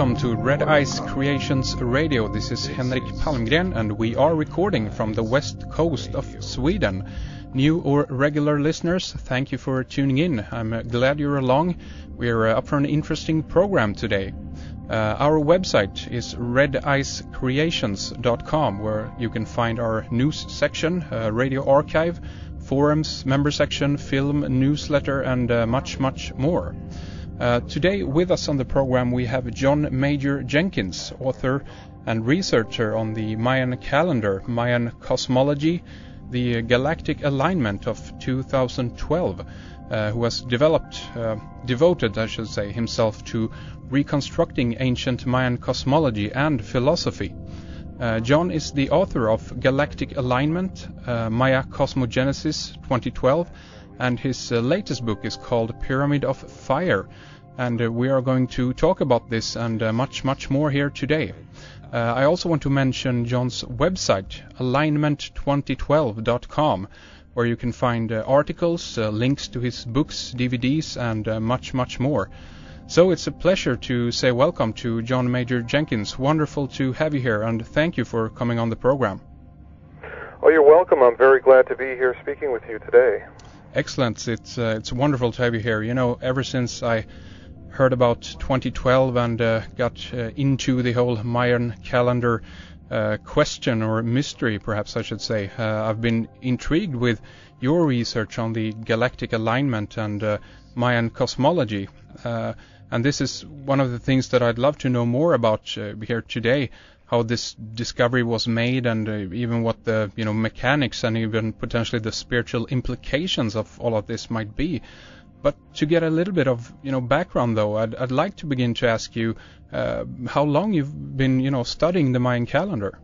welcome to Red Ice Creations Radio. This is Henrik Palmgren and we are recording from the west coast of Sweden. New or regular listeners, thank you for tuning in. I'm glad you're along. We're up for an interesting program today. Our website is redicecreations.com, where you can find our news section, radio archive, forums, member section, film, newsletter, and much more. Today with us on the program we have John Major Jenkins, author and researcher on the Mayan calendar, Mayan Cosmology, the Galactic alignment of 2012, who has devoted himself to reconstructing ancient Mayan cosmology and philosophy. John is the author of Galactic Alignment, Maya Cosmogenesis 2012, and his latest book is called Pyramid of Fire. And we are going to talk about this and much more here today. I also want to mention John's website, alignment2012.com, where you can find articles, links to his books, DVDs, and much more. So it's a pleasure to say welcome to John Major Jenkins. Wonderful to have you here, and thank you for coming on the program. Oh, you're welcome. I'm very glad to be here speaking with you today. Excellent. It's wonderful to have you here. You know, ever since I heard about 2012 and got into the whole Mayan calendar question, or mystery perhaps I should say, I've been intrigued with your research on the galactic alignment and Mayan cosmology, and this is one of the things that I'd love to know more about here today, how this discovery was made, and even what the mechanics and even potentially the spiritual implications of all of this might be. But to get a little bit of background, though, I'd like to begin to ask you how long you've been studying the Mayan calendar.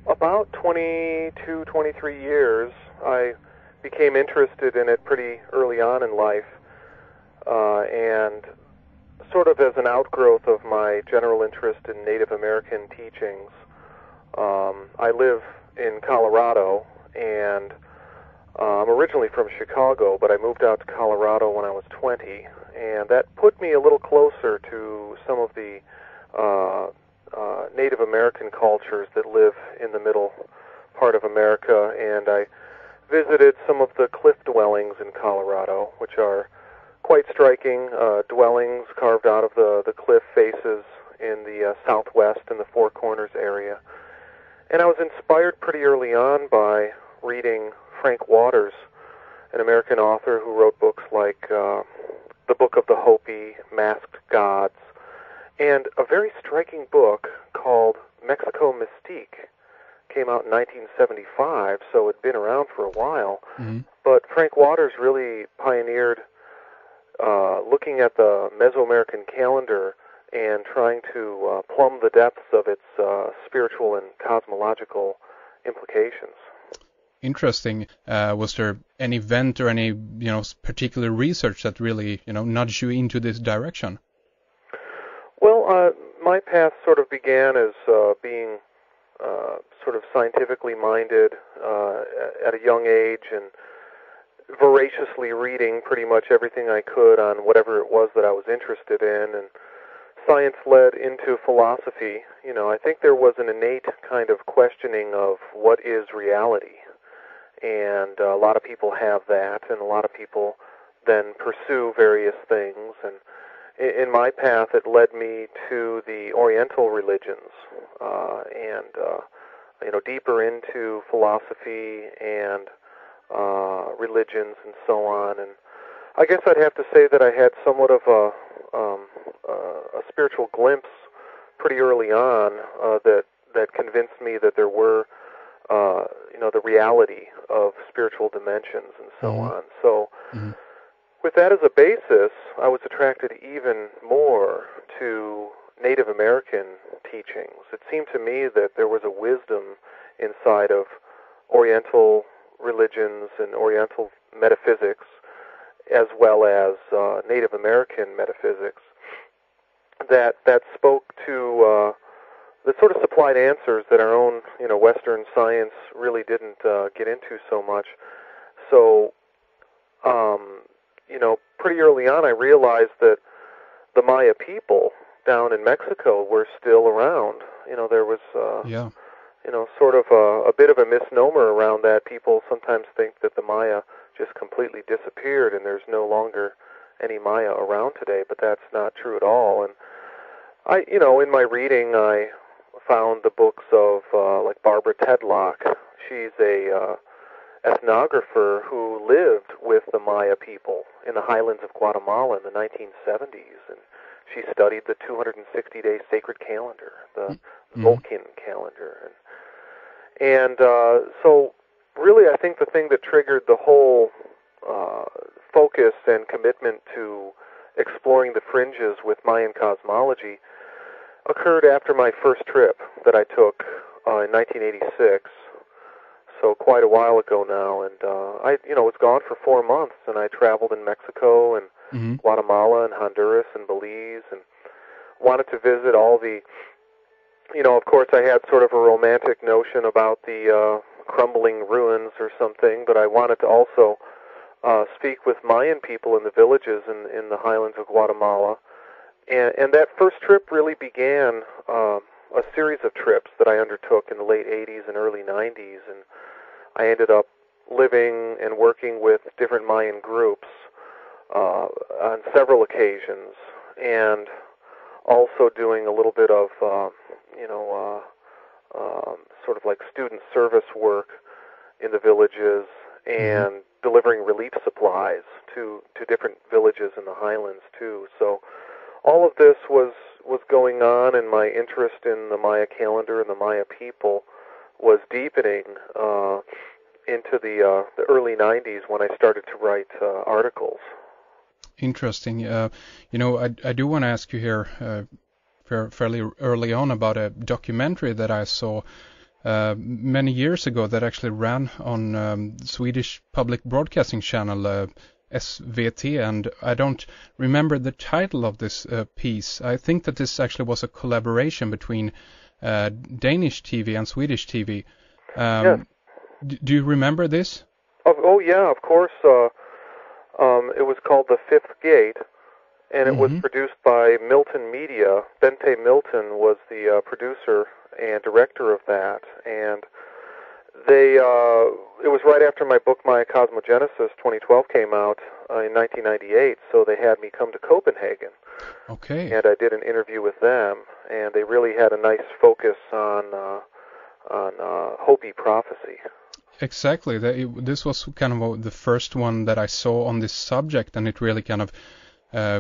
About 22, 23 years. I became interested in it pretty early on in life, and sort of as an outgrowth of my general interest in Native American teachings. I live in Colorado, and I'm originally from Chicago, but I moved out to Colorado when I was 20, and that put me a little closer to some of the Native American cultures that live in the middle part of America, and I visited some of the cliff dwellings in Colorado, which are quite striking dwellings carved out of the cliff faces in the southwest and the Four Corners area. And I was inspired pretty early on by reading Frank Waters, an American author who wrote books like The Book of the Hopi, Masked Gods, and a very striking book called Mexico Mystique. Came out in 1975, so it'd been around for a while. Mm-hmm. But Frank Waters really pioneered looking at the Mesoamerican calendar and trying to plumb the depths of its spiritual and cosmological implications. Interesting. Was there an event or any particular research that really nudged you into this direction? Well, my path sort of began as being sort of scientifically minded at a young age, and voraciously reading pretty much everything I could on whatever it was that I was interested in, and science led into philosophy. I think there was an innate kind of questioning of what is reality. And a lot of people have that, and a lot of people then pursue various things. And in my path, it led me to the Oriental religions, and deeper into philosophy and religions and so on. And I guess I'd have to say that I had somewhat of a spiritual glimpse pretty early on that convinced me that there were the reality of spiritual dimensions and so on. So with that as a basis, I was attracted even more to Native American teachings. It seemed to me that there was a wisdom inside of Oriental religions and Oriental metaphysics, as well as Native American metaphysics, that spoke to that sort of supplied answers that our own, Western science really didn't get into so much. So, pretty early on, I realized that the Maya people down in Mexico were still around. There was sort of a bit of a misnomer around that. People sometimes think that the Maya just completely disappeared and there's no longer any Maya around today, but that's not true at all. And in my reading, I found the books of like Barbara Tedlock. She's a ethnographer who lived with the Maya people in the highlands of Guatemala in the 1970s, and she studied the 260-day sacred calendar, the Vulcan calendar. And so really I think the thing that triggered the whole focus and commitment to exploring the fringes with Mayan cosmology occurred after my first trip that I took in 1986, so quite a while ago now. And I was gone for 4 months, and I traveled in Mexico and Guatemala and Honduras and Belize, and wanted to visit all the, of course I had sort of a romantic notion about the crumbling ruins or something, but I wanted to also speak with Mayan people in the villages in the highlands of Guatemala. And that first trip really began a series of trips that I undertook in the late 80s and early 90s, and I ended up living and working with different Mayan groups on several occasions, and also doing a little bit of, sort of like student service work in the villages and delivering relief supplies to different villages in the highlands too. So all of this was going on, and my interest in the Maya calendar and the Maya people was deepening into the early 90s when I started to write articles. Interesting. I do want to ask you here fairly early on about a documentary that I saw many years ago that actually ran on Swedish public broadcasting channel SVT, and I don't remember the title of this piece. I think that this actually was a collaboration between Danish TV and Swedish TV. Yes. Do you remember this? Oh yeah, of course. It was called The Fifth Gate, and it was produced by Milton Media. Bente Milton was the producer and director of that, and it was right after my book Maya Cosmogenesis 2012 came out in 1998, so they had me come to Copenhagen. Okay. And I did an interview with them, and they really had a nice focus on Hopi prophecy. Exactly. This was kind of the first one that I saw on this subject, and it really kind of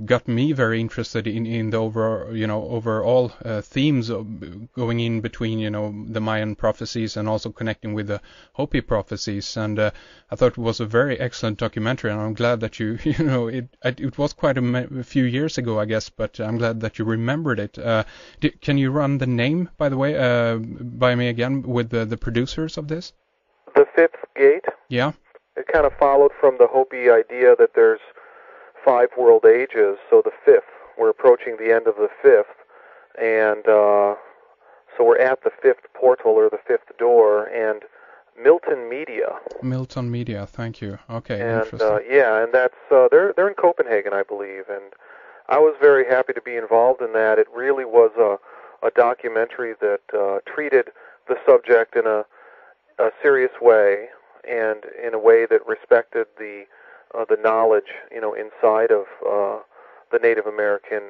got me very interested in the overall themes of going in between the Mayan prophecies and also connecting with the Hopi prophecies. And I thought it was a very excellent documentary, and I'm glad that it was quite a few years ago, I guess, but I'm glad that you remembered it. Can you run the name, by the way, by me again, with the producers of this? The Fifth Gate? Yeah. It kind of followed from the Hopi idea that there's 5 world ages, so the 5th. We're approaching the end of the 5th, and so we're at the 5th portal, or the 5th door, and Milton Media, thank you. Okay, and, interesting. And that's, they're in Copenhagen, I believe, and I was very happy to be involved in that. It really was a documentary that treated the subject in a serious way, and in a way that respected the knowledge, inside of the Native American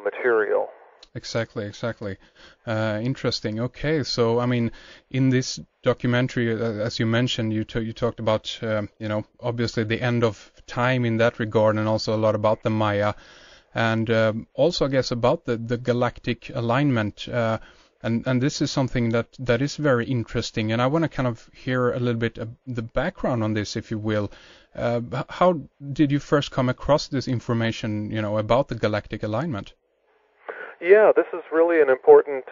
material. Exactly. Interesting. Okay, so I mean, in this documentary, as you mentioned, you talked about, obviously the end of time in that regard, and also a lot about the Maya, and also I guess about the galactic alignment. And this is something that is very interesting, and I want to kind of hear a little bit of the background on this, if you will. How did you first come across this information, about the galactic alignment? Yeah, this is really an important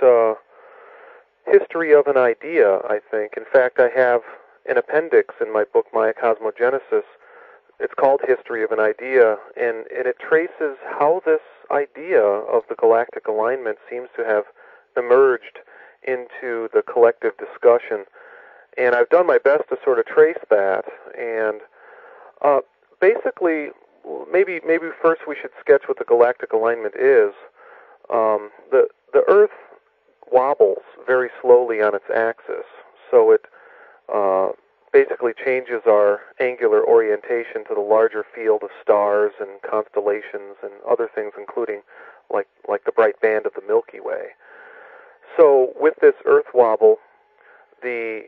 history of an idea, I think. In fact, I have an appendix in my book, Maya Cosmogenesis. It's called History of an Idea, and it traces how this idea of the galactic alignment seems to have emerged into the collective discussion. And I've done my best to sort of trace that. And basically, maybe first we should sketch what the galactic alignment is. The Earth wobbles very slowly on its axis, so it basically changes our angular orientation to the larger field of stars and constellations and other things, including like the bright band of the Milky Way. So with this Earth wobble, the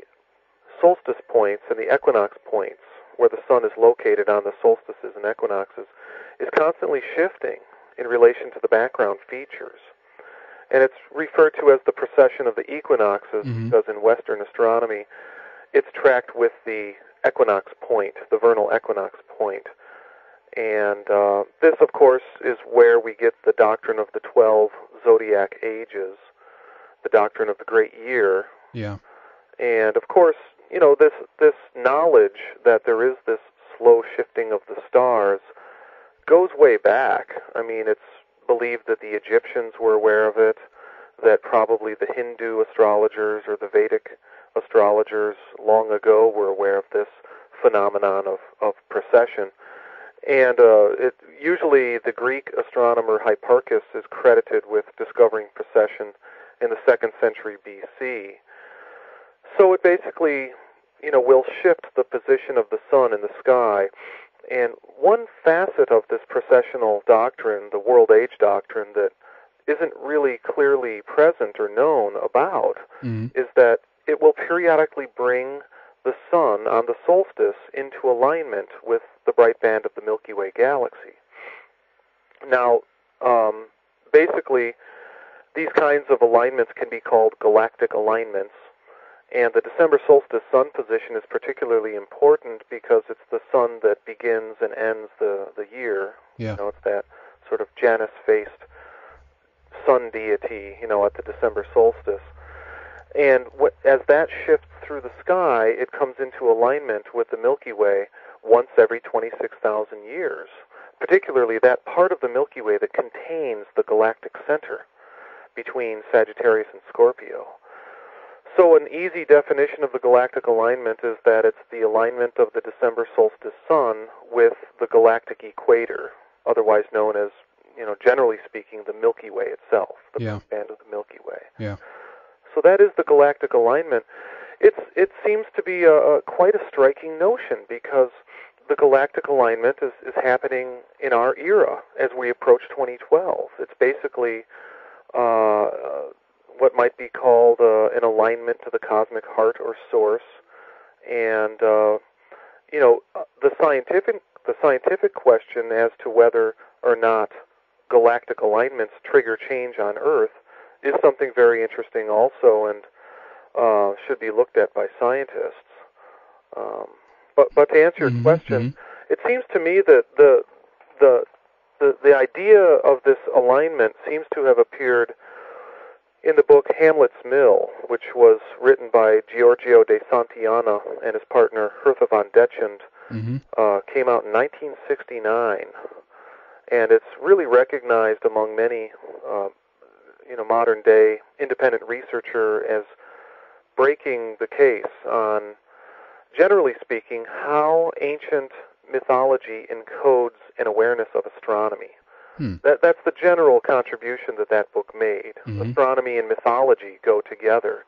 solstice points and the equinox points, where the sun is located on the solstices and equinoxes, is constantly shifting in relation to the background features. And it's referred to as the precession of the equinoxes, because in Western astronomy, it's tracked with the equinox point, the vernal equinox point. And this, of course, is where we get the doctrine of the 12 zodiac ages, the doctrine of the great year. Yeah. And, of course, this knowledge that there is this slow shifting of the stars goes way back. I mean, it's believed that the Egyptians were aware of it, that probably the Hindu astrologers or the Vedic astrologers long ago were aware of this phenomenon of precession. And usually the Greek astronomer Hipparchus is credited with discovering precession in the 2nd century BC. So it basically, will shift the position of the sun in the sky. And one facet of this precessional doctrine, the world age doctrine, that isn't really clearly present or known about is that it will periodically bring the sun on the solstice into alignment with the bright band of the Milky Way galaxy. Now, basically, these kinds of alignments can be called galactic alignments, and the December solstice sun position is particularly important because it's the sun that begins and ends the year. Yeah. It's that sort of Janus-faced sun deity, at the December solstice. And as that shifts through the sky, it comes into alignment with the Milky Way once every 26,000 years, particularly that part of the Milky Way that contains the galactic center between Sagittarius and Scorpio. So an easy definition of the galactic alignment is that it's the alignment of the December solstice sun with the galactic equator, otherwise known as, generally speaking, the Milky Way itself, the band of the Milky Way. Yeah. So that is the galactic alignment. It seems to be quite a striking notion because the galactic alignment is happening in our era as we approach 2012. It's basically what might be called an alignment to the cosmic heart or source, and the scientific question as to whether or not galactic alignments trigger change on Earth is something very interesting also, and should be looked at by scientists. But to answer your question, it seems to me that the idea of this alignment seems to have appeared in the book Hamlet's Mill, which was written by Giorgio de Santillana and his partner Hertha von Detchend, came out in 1969, and it's really recognized among many modern-day independent researcher as breaking the case on, generally speaking, how ancient mythology encodes an awareness of astronomy. That's the general contribution that book made. Astronomy and mythology go together.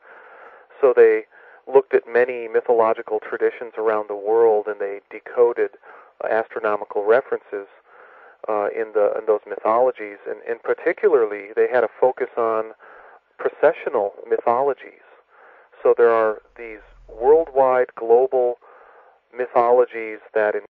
So they looked at many mythological traditions around the world, and they decoded astronomical references in those mythologies, and particularly they had a focus on precessional mythologies. So there are these worldwide, global mythologies that